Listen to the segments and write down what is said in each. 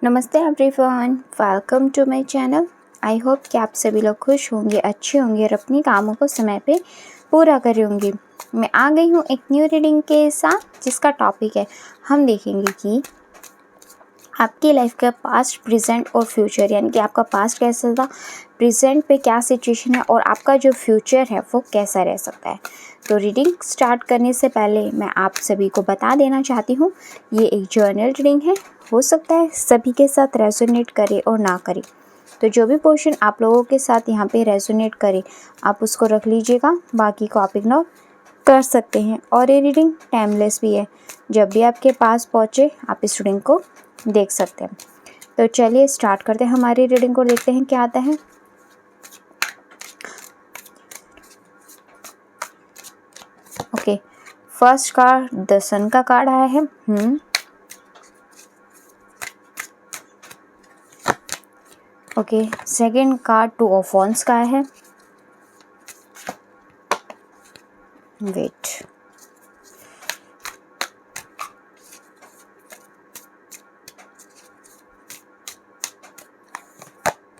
नमस्ते everyone, welcome to my channel. I hope कि आप सभी लोग खुश होंगे, अच्छे होंगे और अपनी कामों को समय पे पूरा करे होंगे। मैं आ गई हूँ एक न्यू रीडिंग के साथ जिसका टॉपिक है, हम देखेंगे कि आपकी लाइफ का पास्ट, प्रेजेंट और फ्यूचर, यानी कि आपका पास्ट कैसा था, प्रेजेंट पे क्या सिचुएशन है और आपका जो फ्यूचर है वो कैसा रह सकता है। तो रीडिंग स्टार्ट करने से पहले मैं आप सभी को बता देना चाहती हूँ, ये एक जर्नल रीडिंग है। हो सकता है सभी के साथ रेजोनेट करे और ना करे, तो जो भी पोर्शन आप लोगों के साथ यहाँ पे रेजोनेट करे आप उसको रख लीजिएगा, बाकी को आप इग्नोर कर सकते हैं। और ये रीडिंग टाइमलेस भी है, जब भी आपके पास पहुँचे आप इस रीडिंग को देख सकते हैं। तो चलिए स्टार्ट करते हैं हमारी रीडिंग को, देखते हैं क्या आता है। Okay, first card the sun का कार्ड आया है। Okay, second card two of wands का है। Wait,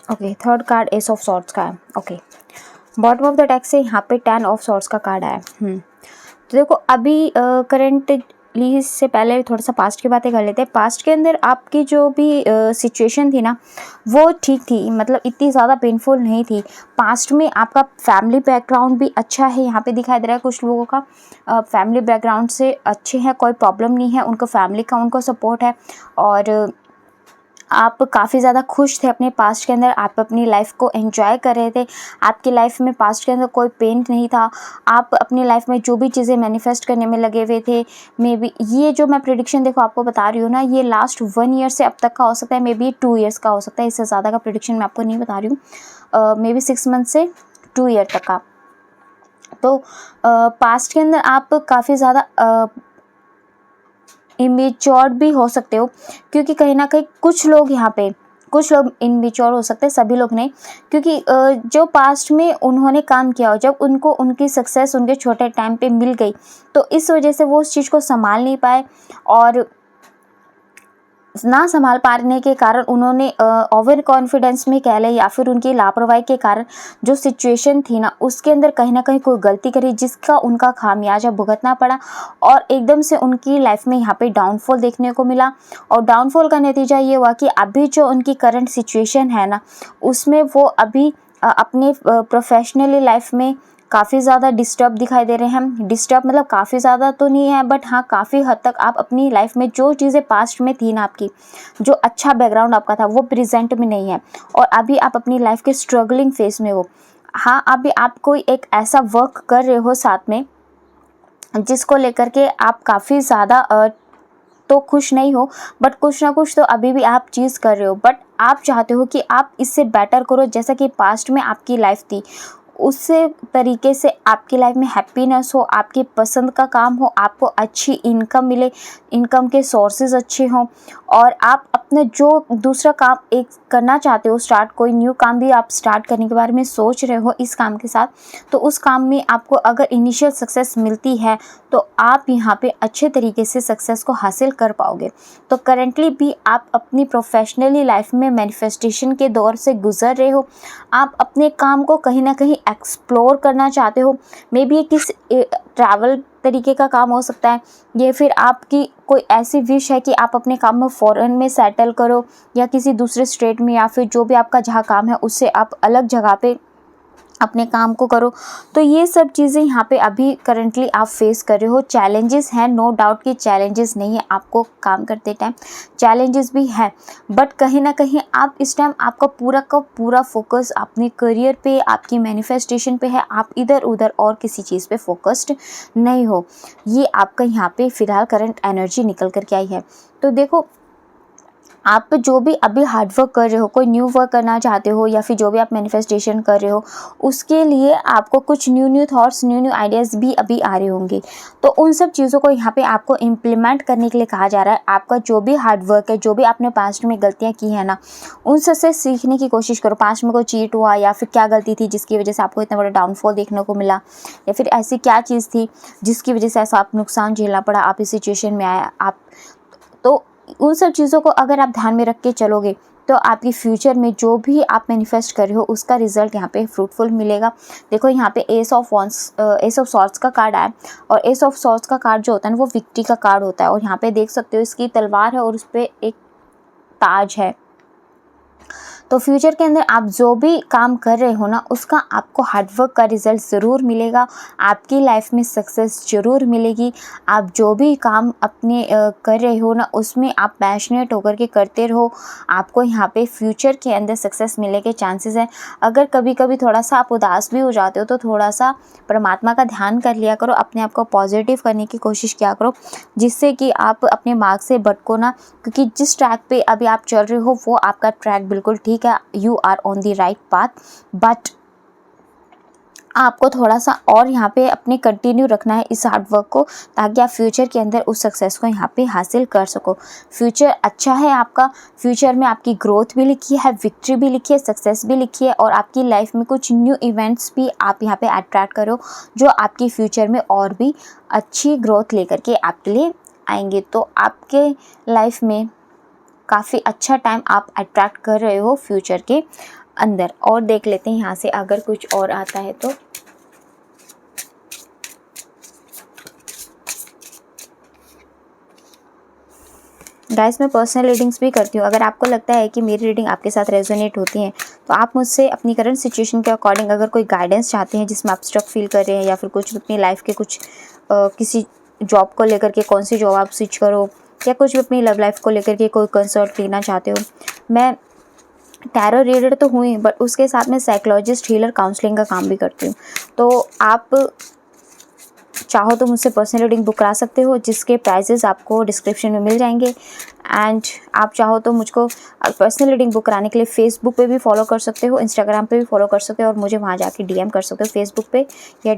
okay, third card ace of swords का है। Okay, bottom of the deck से यहाँ पे 10 ऑफ सॉर्ड्स का कार्ड आया। तो देखो, अभी करंटली से पहले थोड़ा सा पास्ट की बातें कर लेते हैं। पास्ट के अंदर आपकी जो भी सिचुएशन थी ना, वो ठीक थी, मतलब इतनी ज़्यादा पेनफुल नहीं थी। पास्ट में आपका फैमिली बैकग्राउंड भी अच्छा है, यहाँ पे दिखाई दे रहा है कुछ लोगों का फैमिली बैकग्राउंड से अच्छे हैं, कोई प्रॉब्लम नहीं है, उनको फैमिली का उनको सपोर्ट है और आप काफ़ी ज़्यादा खुश थे अपने पास्ट के अंदर। आप अपनी लाइफ को एंजॉय कर रहे थे, आपकी लाइफ में पास्ट के अंदर कोई पेन नहीं था। आप अपनी लाइफ में जो भी चीज़ें मैनिफेस्ट करने में लगे हुए थे। मे बी ये जो मैं प्रिडिक्शन देखो आपको बता रही हूँ ना, ये लास्ट 1 ईयर से अब तक का हो सकता है, मे बी 2 ईयर्स का हो सकता है। इससे ज़्यादा का प्रिडिक्शन मैं आपको नहीं बता रही हूँ, मे बी 6 मंथ से 2 ईयर तक का। तो पास्ट के अंदर आप काफ़ी ज़्यादा इमेच्योर भी हो सकते हो, क्योंकि कहीं ना कहीं कुछ लोग यहाँ पे, कुछ लोग इमेच्योर हो सकते हैं, सभी लोग नहीं, क्योंकि जो पास्ट में उन्होंने काम किया हो, जब उनको उनकी सक्सेस उनके छोटे टाइम पे मिल गई, तो इस वजह से वो उस चीज़ को संभाल नहीं पाए और ना संभाल पाने के कारण उन्होंने ओवर कॉन्फिडेंस में कह लें या फिर उनकी लापरवाही के कारण जो सिचुएशन थी ना, उसके अंदर कहीं ना कहीं कोई गलती करी जिसका उनका खामियाजा भुगतना पड़ा और एकदम से उनकी लाइफ में यहाँ पे डाउनफॉल देखने को मिला। और डाउनफॉल का नतीजा ये हुआ कि अभी जो उनकी करंट सिचुएशन है ना, उसमें वो अभी अपने प्रोफेशनली लाइफ में काफ़ी ज़्यादा डिस्टर्ब दिखाई दे रहे हैं। डिस्टर्ब मतलब काफ़ी ज़्यादा तो नहीं है, बट हाँ काफ़ी हद तक आप अपनी लाइफ में जो चीज़ें पास्ट में थी ना, आपकी जो अच्छा बैकग्राउंड आपका था वो प्रेजेंट में नहीं है और अभी आप अपनी लाइफ के स्ट्रगलिंग फेज में हो। हाँ, अभी आप कोई एक ऐसा वर्क कर रहे हो साथ में जिसको लेकर के आप काफ़ी ज़्यादा तो खुश नहीं हो, बट कुछ ना कुछ तो अभी भी आप चीज़ कर रहे हो, बट आप चाहते हो कि आप इससे बेटर करो, जैसा कि पास्ट में आपकी लाइफ थी उससे तरीके से आपकी लाइफ में हैप्पीनेस हो, आपकी पसंद का काम हो, आपको अच्छी इनकम मिले, इनकम के सोर्सेज अच्छे हों और आप अपना जो दूसरा काम एक करना चाहते हो स्टार्ट, कोई न्यू काम भी आप स्टार्ट करने के बारे में सोच रहे हो इस काम के साथ, तो उस काम में आपको अगर इनिशियल सक्सेस मिलती है तो आप यहाँ पे अच्छे तरीके से सक्सेस को हासिल कर पाओगे। तो करेंटली भी आप अपनी प्रोफेशनली लाइफ में मैनिफेस्टेशन के दौर से गुजर रहे हो। आप अपने काम को कहीं ना कहीं एक्सप्लोर करना चाहते हो, मे बी किस ट्रैवल तरीके का काम हो सकता है, ये फिर आपकी कोई ऐसी विश है कि आप अपने काम में फॉरेन में सेटल करो या किसी दूसरे स्टेट में, या फिर जो भी आपका जहाँ काम है उससे आप अलग जगह पे अपने काम को करो। तो ये सब चीज़ें यहाँ पे अभी करंटली आप फेस कर रहे हो। चैलेंजेस हैं, नो डाउट कि चैलेंजेस नहीं है, आपको काम करते टाइम चैलेंजेस भी है, बट कहीं ना कहीं आप इस टाइम आपका पूरा का पूरा फोकस अपने करियर पे, आपकी मैनिफेस्टेशन पे है। आप इधर उधर और किसी चीज़ पे फोकस्ड नहीं हो। ये आपका यहाँ पे फ़िलहाल करंट एनर्जी निकल कर के आई है। तो देखो, आप जो भी अभी हार्ड वर्क कर रहे हो, कोई न्यू वर्क करना चाहते हो या फिर जो भी आप मैनिफेस्टेशन कर रहे हो, उसके लिए आपको कुछ न्यू थॉट्स, न्यू आइडियाज़ भी अभी आ रहे होंगे। तो उन सब चीज़ों को यहाँ पे आपको इम्प्लीमेंट करने के लिए कहा जा रहा है। आपका जो भी हार्ड वर्क है, जो भी आपने पास्ट में गलतियाँ की हैं ना, उन सब से सीखने की कोशिश करो। पास्ट में कोई चीट हुआ या फिर क्या गलती थी जिसकी वजह से आपको इतना बड़ा डाउनफॉल देखने को मिला, या फिर ऐसी क्या चीज़ थी जिसकी वजह से ऐसा आप नुकसान झेलना पड़ा, आप इस सिचुएशन में आया। आप तो उन सब चीज़ों को अगर आप ध्यान में रख के चलोगे तो आपकी फ्यूचर में जो भी आप मैनिफेस्ट कर रहे हो उसका रिजल्ट यहाँ पे फ्रूटफुल मिलेगा। देखो यहाँ पे एस ऑफ सॉर्ड्स का कार्ड आया, और एस ऑफ सॉर्ड्स का कार्ड जो होता है ना वो विक्ट्री का कार्ड होता है। और यहाँ पे देख सकते हो इसकी तलवार है और उस पर एक ताज है। तो फ्यूचर के अंदर आप जो भी काम कर रहे हो ना उसका आपको हार्डवर्क का रिजल्ट ज़रूर मिलेगा, आपकी लाइफ में सक्सेस ज़रूर मिलेगी। आप जो भी काम अपने कर रहे हो ना उसमें आप पैशनेट होकर के करते रहो, आपको यहाँ पे फ्यूचर के अंदर सक्सेस मिलने के चांसेस हैं। अगर कभी कभी थोड़ा सा आप उदास भी हो जाते हो तो थोड़ा सा परमात्मा का ध्यान कर लिया करो, अपने आप को पॉजिटिव करने की कोशिश किया करो, जिससे कि आप अपने मार्ग से भटको ना, क्योंकि जिस ट्रैक पे अभी आप चल रहे हो वो आपका ट्रैक बिल्कुल ठीक है, you are on the right path, but आपको थोड़ा सा और यहाँ पे अपने कंटिन्यू रखना है इस हार्डवर्क को, ताकि आप फ्यूचर के अंदर उस सक्सेस को यहाँ पे हासिल कर सको। फ्यूचर अच्छा है आपका, फ्यूचर में आपकी ग्रोथ भी लिखी है, विक्ट्री भी लिखी है, सक्सेस भी लिखी है, और आपकी लाइफ में कुछ न्यू इवेंट्स भी आप यहाँ पे अट्रैक्ट करो जो आपकी फ्यूचर में और भी अच्छी ग्रोथ लेकर के आपके लिए आएंगे। तो आपके लाइफ में काफ़ी अच्छा टाइम आप अट्रैक्ट कर रहे हो फ्यूचर के अंदर। और देख लेते हैं यहाँ से अगर कुछ और आता है तो। गाइस मैं पर्सनल रीडिंग्स भी करती हूँ, अगर आपको लगता है कि मेरी रीडिंग आपके साथ रेजोनेट होती है तो आप मुझसे अपनी करंट सिचुएशन के अकॉर्डिंग अगर कोई गाइडेंस चाहते हैं जिसमें आप स्ट्रक फील कर रहे हैं, या फिर कुछ अपनी लाइफ के कुछ किसी जॉब को लेकर के कौन सी जॉब आप स्विच करो, या कुछ भी अपनी लव लाइफ को लेकर के कोई कंसल्ट लेना चाहते हो। मैं टैरो रीडर तो हुई, बट उसके साथ में साइकोलॉजिस्ट, हीलर, काउंसलिंग का काम भी करती हूँ। तो आप चाहो तो मुझसे पर्सनल रीडिंग बुक करा सकते हो, जिसके प्राइजेस आपको डिस्क्रिप्शन में मिल जाएंगे। एंड आप चाहो तो मुझको पर्सनल रीडिंग बुक कराने के लिए फेसबुक पे भी फॉलो कर सकते हो, इंस्टाग्राम पे भी फॉलो कर सकते हो, और मुझे वहाँ जाके डीएम कर सकते हो। फेसबुक पे या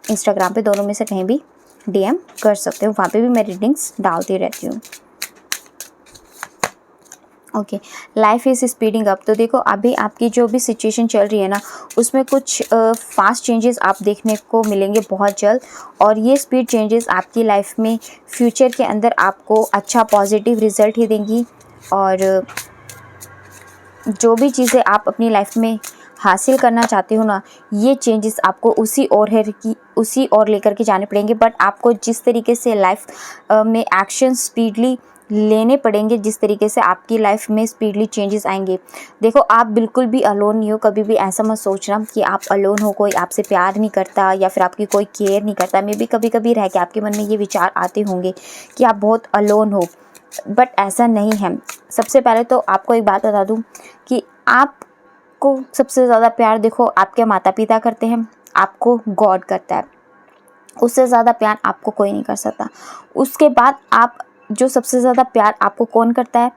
इंस्टाग्राम पे दोनों में से कहीं भी डीएम कर सकते हो, वहाँ पे भी मैं रीडिंग्स डालती रहती हूँ। Okay, life is speeding up. तो देखो अभी आपकी जो भी सिचुएशन चल रही है ना उसमें कुछ फास्ट चेंजेस आप देखने को मिलेंगे बहुत जल्द, और ये स्पीड चेंजेस आपकी लाइफ में फ्यूचर के अंदर आपको अच्छा पॉजिटिव रिजल्ट ही देंगी। और जो भी चीज़ें आप अपनी लाइफ में हासिल करना चाहते हो ना, ये चेंजेस आपको उसी ओर लेकर के जाने पड़ेंगे। बट आपको जिस तरीके से लाइफ में एक्शन स्पीडली लेने पड़ेंगे, जिस तरीके से आपकी लाइफ में स्पीडली चेंजेस आएंगे। देखो आप बिल्कुल भी अलोन नहीं हो, कभी भी ऐसा मत सोचना कि आप अलोन हो, कोई आपसे प्यार नहीं करता या फिर आपकी कोई केयर नहीं करता। मे भी कभी कभी रह के आपके मन में ये विचार आते होंगे कि आप बहुत अलोन हो, बट ऐसा नहीं है। सबसे पहले तो आपको एक बात बता दूं कि आपको सबसे ज़्यादा प्यार देखो आपके माता पिता करते हैं, आपको गॉड करता है, उससे ज़्यादा प्यार आपको कोई नहीं कर सकता। उसके बाद आप जो सबसे ज़्यादा प्यार आपको कौन करता है,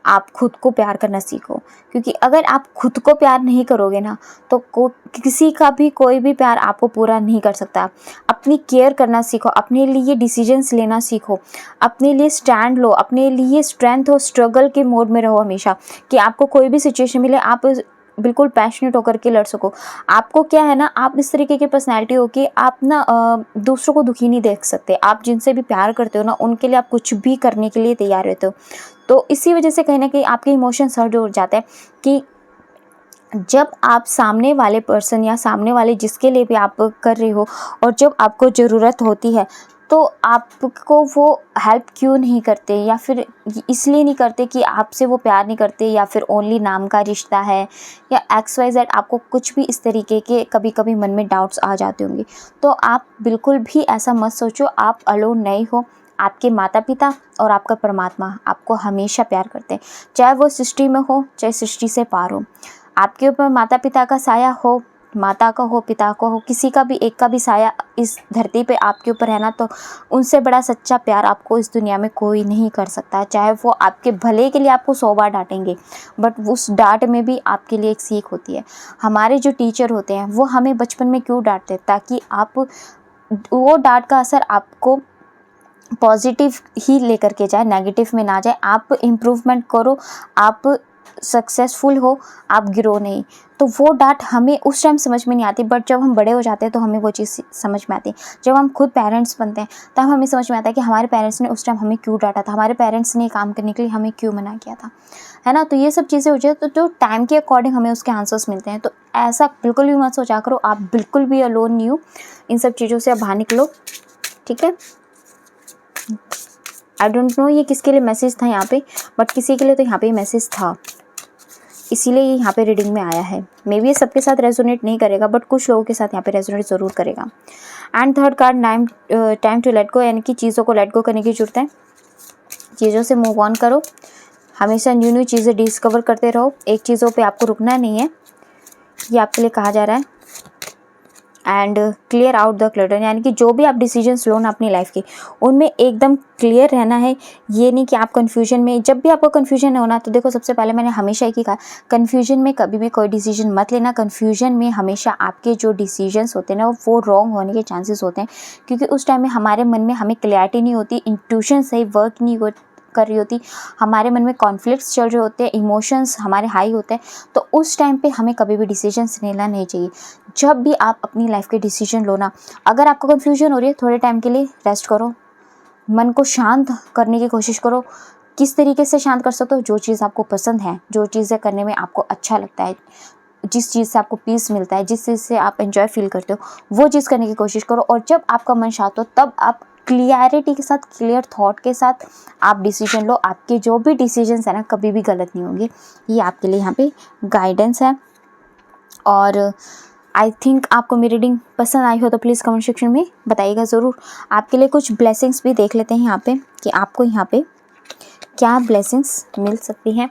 आप खुद को प्यार करना सीखो। क्योंकि अगर आप खुद को प्यार नहीं करोगे ना तो किसी का भी कोई भी प्यार आपको पूरा नहीं कर सकता। अपनी केयर करना सीखो, अपने लिए डिसीजंस लेना सीखो, अपने लिए स्टैंड लो, अपने लिए स्ट्रेंथ हो, स्ट्रगल के मोड में रहो हमेशा, कि आपको कोई भी सिचुएशन मिले आप बिल्कुल पैशनेट होकर के लड़ सको। आपको क्या है ना, आप इस तरीके की पर्सनैलिटी हो कि आप ना दूसरों को दुखी नहीं देख सकते। आप जिनसे भी प्यार करते हो ना उनके लिए आप कुछ भी करने के लिए तैयार रहते हो। तो इसी वजह से कहीं ना कहीं आपके इमोशंस हर्ट हो जाते हैं कि जब आप सामने वाले पर्सन या सामने वाले जिसके लिए भी आप कर रहे हो और जब आपको ज़रूरत होती है तो आपको वो हेल्प क्यों नहीं करते, या फिर इसलिए नहीं करते कि आपसे वो प्यार नहीं करते, या फिर ओनली नाम का रिश्ता है, या XYZ आपको कुछ भी इस तरीके के कभी कभी मन में डाउट्स आ जाते होंगे। तो आप बिल्कुल भी ऐसा मत सोचो, आप अलोन नहीं हो। आपके माता पिता और आपका परमात्मा आपको हमेशा प्यार करते हैं, चाहे वो सृष्टि में हो चाहे सृष्टि से पार हो। आपके ऊपर माता पिता का साया हो, माता का हो, पिता का हो, किसी का भी एक का भी साया इस धरती पे आपके ऊपर है ना, तो उनसे बड़ा सच्चा प्यार आपको इस दुनिया में कोई नहीं कर सकता। चाहे वो आपके भले के लिए आपको 100 बार डांटेंगे, बट उस डांट में भी आपके लिए एक सीख होती है। हमारे जो टीचर होते हैं वो हमें बचपन में क्यों डांटते, ताकि आप वो डांट का असर आपको पॉजिटिव ही लेकर के जाए, नेगेटिव में ना जाए। आप इम्प्रूवमेंट करो, आप सक्सेसफुल हो, आप गिरो नहीं। तो वो डाँट हमें उस टाइम समझ में नहीं आती, बट जब हम बड़े हो जाते हैं तो हमें वो चीज़ समझ में आती है। जब हम खुद पेरेंट्स बनते हैं तब हमें समझ में आता है कि हमारे पेरेंट्स ने उस टाइम हमें क्यों डाँटा था, हमारे पेरेंट्स ने काम करने के लिए हमें क्यों मना किया था, है ना? तो ये सब चीज़ें हो जाए तो जो टाइम के अकॉर्डिंग हमें उसके आंसर्स मिलते हैं। तो ऐसा बिल्कुल भी मत सोचा करो, आप बिल्कुल भी अलोन नहीं हो, इन सब चीज़ों से आप बाहर निकलो, ठीक है? आई डोंट नो ये किसके लिए मैसेज था यहाँ पे, बट किसी के लिए तो यहाँ पे मैसेज था, इसीलिए ये यहाँ पे रीडिंग में आया है। मे बी ये सबके साथ रेजोनेट नहीं करेगा, बट कुछ लोगों के साथ यहाँ पे रेजोनेट ज़रूर करेगा। And third card, time to let go, यानी कि चीज़ों को लेट गो करने की ज़रूरत है, चीज़ों से मूव ऑन करो, हमेशा न्यू न्यू चीज़ें डिस्कवर करते रहो, एक चीज़ों पे आपको रुकना नहीं है, ये आपके लिए कहा जा रहा है। And clear out the clutter, यानी कि जो भी आप डिसीजंस लो ना अपनी लाइफ के, उनमें एकदम क्लियर रहना है। ये नहीं कि आप कन्फ्यूजन में, जब भी आपको कन्फ्यूजन होना, तो देखो सबसे पहले मैंने हमेशा एक ही कहा, कन्फ्यूजन में कभी भी कोई डिसीजन मत लेना। कन्फ्यूजन में हमेशा आपके जो डिसीजंस होते हैं ना वो रॉन्ग होने के चांसेस होते हैं, क्योंकि उस टाइम में हमारे मन में हमें क्लैरिटी नहीं होती, इंट्यूशन सही वर्क नहीं कर रही होती, हमारे मन में कॉन्फ्लिक्ट्स चल रहे होते हैं, इमोशंस हमारे हाई होते हैं। तो उस टाइम पे हमें कभी भी डिसीजंस लेना नहीं चाहिए। जब भी आप अपनी लाइफ के डिसीजन लो ना, अगर आपको कन्फ्यूजन हो रही है, थोड़े टाइम के लिए रेस्ट करो, मन को शांत करने की कोशिश करो। किस तरीके से शांत कर सकते हो? जो चीज़ आपको पसंद है, जो चीज़ें करने में आपको अच्छा लगता है, जिस चीज़ से आपको पीस मिलता है, जिस चीज़ से आप एंजॉय फील करते हो, वो चीज़ करने की कोशिश करो। और जब आपका मन शांत हो तब आप क्लियरिटी के साथ, क्लियर थॉट के साथ आप डिसीजन लो। आपके जो भी डिसीजंस है ना कभी भी गलत नहीं होंगे। ये आपके लिए यहाँ पे गाइडेंस है। और आई थिंक आपको मेरी रीडिंग पसंद आई हो तो प्लीज़ कमेंट सेक्शन में बताइएगा ज़रूर। आपके लिए कुछ ब्लेसिंग्स भी देख लेते हैं यहाँ पे कि आपको यहाँ पे क्या ब्लेसिंग्स मिल सकती हैं।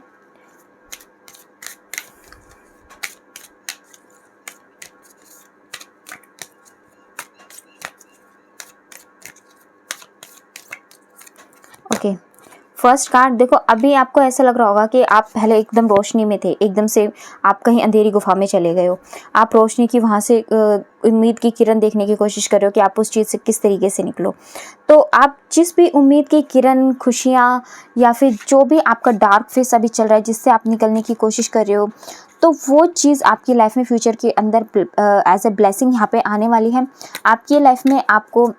ओके, फर्स्ट कार्ड देखो, अभी आपको ऐसा लग रहा होगा कि आप पहले एकदम रोशनी में थे, एकदम से आप कहीं अंधेरी गुफा में चले गए हो, आप रोशनी की वहाँ से उम्मीद की किरण देखने की कोशिश कर रहे हो कि आप उस चीज़ से किस तरीके से निकलो। तो आप जिस भी उम्मीद की किरण, खुशियाँ, या फिर जो भी आपका डार्क फेस अभी चल रहा है जिससे आप निकलने की कोशिश कर रहे हो, तो वो चीज़ आपकी लाइफ में फ्यूचर के अंदर एज ए ब्लेसिंग यहाँ पे आने वाली है। आपकी लाइफ में आपको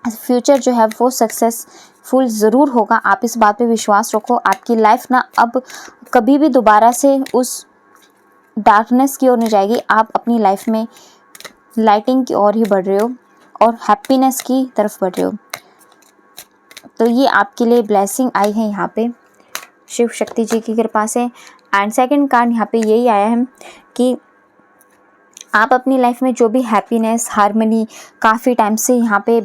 फ्यूचर जो है वो सक्सेसफुल ज़रूर होगा। आप इस बात पे विश्वास रखो। आपकी लाइफ ना अब कभी भी दोबारा से उस डार्कनेस की ओर नहीं जाएगी। आप अपनी लाइफ में लाइटिंग की ओर ही बढ़ रहे हो और हैप्पीनेस की तरफ बढ़ रहे हो। तो ये आपके लिए ब्लेसिंग आई है यहाँ पे शिव शक्ति जी की कृपा से। एंड सेकंड कार्ड यहाँ पे यही आया है कि आप अपनी लाइफ में जो भी हैप्पीनेस, हार्मनी काफ़ी टाइम से यहाँ पे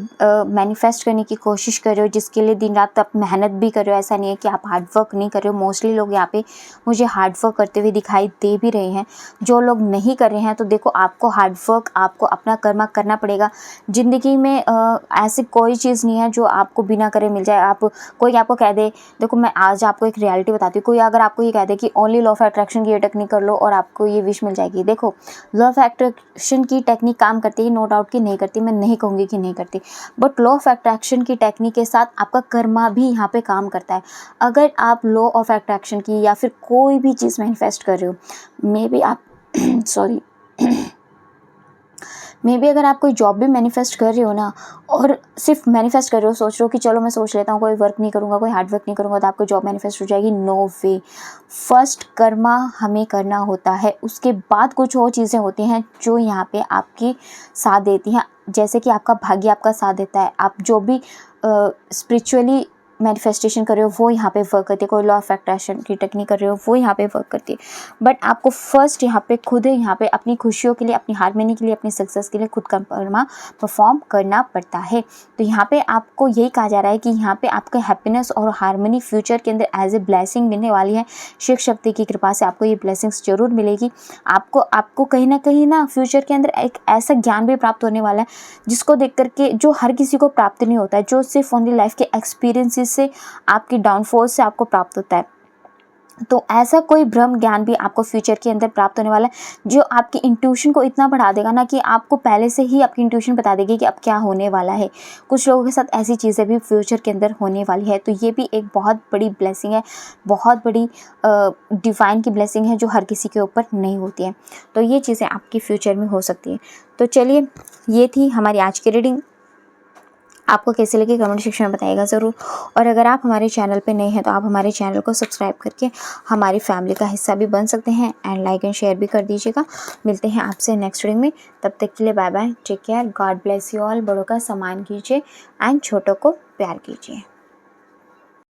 मैनिफेस्ट करने की कोशिश कर रहे हो, जिसके लिए दिन रात आप मेहनत भी कर रहे हो। ऐसा नहीं है कि आप हार्ड वर्क नहीं कर रहे हो। मोस्टली लोग यहाँ पे मुझे हार्ड वर्क करते हुए दिखाई दे भी रहे हैं। जो लोग नहीं कर रहे हैं तो देखो, आपको हार्ड वर्क, आपको अपना कर्मा करना पड़ेगा। ज़िंदगी में ऐसी कोई चीज़ नहीं है जो आपको बिना करे मिल जाए। आप कोई आपको कह दे, देखो मैं आज आपको एक रियलिटी बताती हूँ, कोई अगर आपको ये कह दे कि ओनली लॉ ऑफ अट्रैक्शन की ये टेक्निक कर लो और आपको ये विश मिल जाएगी। देखो, लॉ ऑफ अट्रैक्शन की टेक्निक काम करती है, नो डाउट कि नहीं करती, मैं नहीं कहूँगी कि नहीं करती, बट लॉ ऑफ अट्रैक्शन की टेक्निक के साथ आपका कर्मा भी यहाँ पे काम करता है। अगर आप लॉ ऑफ अट्रैक्शन की या फिर कोई भी चीज़ मैनिफेस्ट कर रहे हो, मे बी आप सॉरी मे बी अगर आप कोई जॉब भी मैनिफेस्ट कर रहे हो ना, और सिर्फ मैनिफेस्ट कर रहे हो, सोच रहे हो कि चलो मैं सोच लेता हूँ, कोई वर्क नहीं करूँगा, कोई हार्ड वर्क नहीं करूँगा तो आपको जॉब मैनिफेस्ट हो जाएगी। नो वे। फर्स्ट कर्मा हमें करना होता है, उसके बाद कुछ और चीज़ें होती हैं जो यहाँ पे आपकी साथ देती हैं। जैसे कि आपका भाग्य आपका साथ देता है। आप जो भी स्पिरिचुअली मैनिफेस्टेशन कर रहे हो वो यहाँ पे वर्क करती है। कोई लॉ ऑफ अट्रैक्शन की टेक्निक कर रहे हो वो यहाँ पे वर्क करती है। बट आपको फर्स्ट यहाँ पे खुद यहाँ पे अपनी खुशियों के लिए, अपनी हार्मनी के लिए, अपनी सक्सेस के लिए खुद का कर्मा परफॉर्म करना पड़ता है। तो यहाँ पे आपको यही कहा जा रहा है कि यहाँ पे आपका हैप्पीनेस और हार्मनी फ्यूचर के अंदर एज ए ब्लेसिंग मिलने वाली है। शिव शक्ति की कृपा से आपको ये ब्लेसिंग्स जरूर मिलेगी। आपको कहीं ना फ्यूचर के अंदर एक ऐसा ज्ञान भी प्राप्त होने वाला है जिसको देख करके जो हर किसी को प्राप्त नहीं होता है, जो सिर्फ ओनली लाइफ के एक्सपीरियंसेस से, आपकी डाउनफॉल से आपको प्राप्त होता है। तो ऐसा कोई ब्रह्म ज्ञान भी आपको फ्यूचर के अंदर प्राप्त होने वाला है, जो आपकी इंट्यूशन को इतना बढ़ा देगा ना कि आपको पहले से ही आपकी इंट्यूशन बता देगी कि अब क्या होने वाला है। कुछ लोगों के साथ ऐसी चीज़ें भी फ्यूचर के अंदर होने वाली है। तो ये भी एक बहुत बड़ी ब्लेसिंग है, बहुत बड़ी डिवाइन की ब्लेसिंग है, जो हर किसी के ऊपर नहीं होती है। तो ये चीज़ें आपकी फ्यूचर में हो सकती है। तो चलिए, ये थी हमारी आज की रीडिंग। आपको कैसे लगी कमेंट सेक्शन में बताइएगा ज़रूर। और अगर आप हमारे चैनल पे नए हैं तो आप हमारे चैनल को सब्सक्राइब करके हमारी फैमिली का हिस्सा भी बन सकते हैं, एंड लाइक एंड शेयर भी कर दीजिएगा। मिलते हैं आपसे नेक्स्ट रीडिंग में, तब तक के लिए bye bye, take care, God bless you all. बड़ों का सम्मान कीजिए एंड छोटों को प्यार कीजिए।